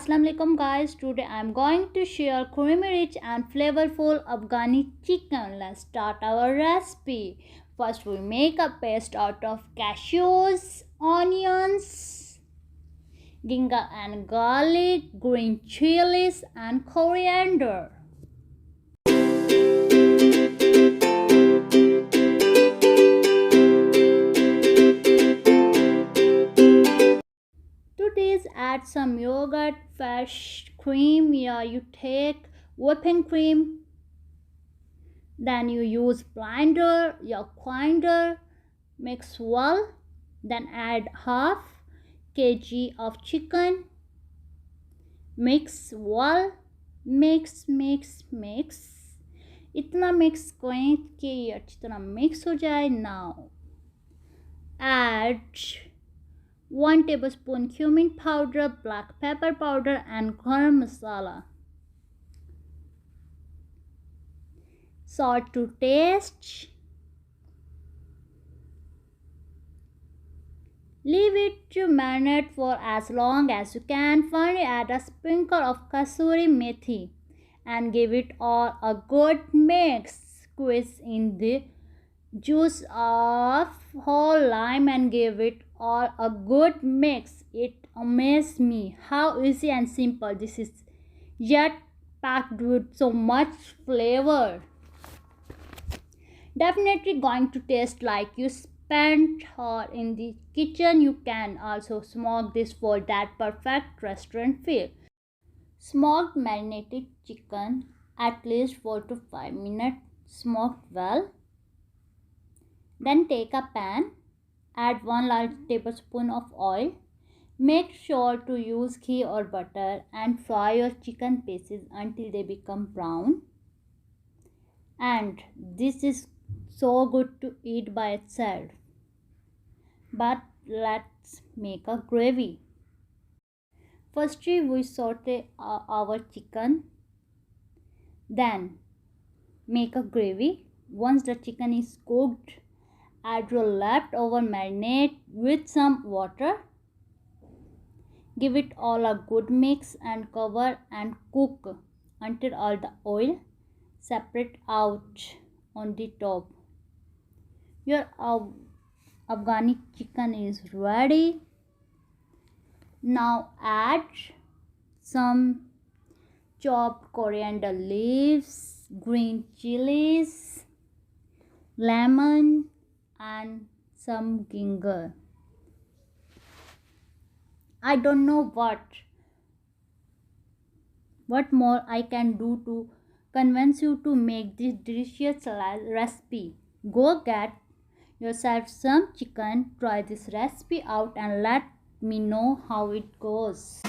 Assalam Alaikum guys. Today I am going to share creamy rich and flavorful Afghani chicken. Let's start our recipe. First we make a paste out of cashews, onions, ginger and garlic, green chillies and coriander. To this, add some yogurt, fresh cream. You take whipping cream. Then you use blender, your grinder. Mix well. Then add half kg of chicken. Mix well. Mix. इतना mix करें कि ये अच्छी तरह mix हो जाए. Now add 1 tablespoon cumin powder, black pepper powder and garam masala. Salt to taste. Leave it to marinate for as long as you can. Finally add a sprinkle of kasuri methi and give it all a good mix. Squeeze in the juice of whole lime and give it all a good mix. It amazed me how easy and simple this is, yet packed with so much flavor. Definitely going to taste like you spent her in the kitchen. You can also smoke this for that perfect restaurant feel. Smoked marinated chicken at least 4 to 5 minutes, smoked well. Then take a pan, add 1 large tablespoon of oil. Make sure to use ghee or butter and fry your chicken pieces until they become brown. And this is so good to eat by itself. But let's make a gravy. Firstly, we saute our chicken. Then make a gravy. Once the chicken is cooked, add your leftover marinade with some water. Give it all a good mix and cover and cook until all the oil separate out on the top. Your Afghani chicken is ready. Now add some chopped coriander leaves, green chillies, lemon and some ginger. I don't know what more I can do to convince you to make this delicious recipe. Go get yourself some chicken, try this recipe out and let me know how it goes.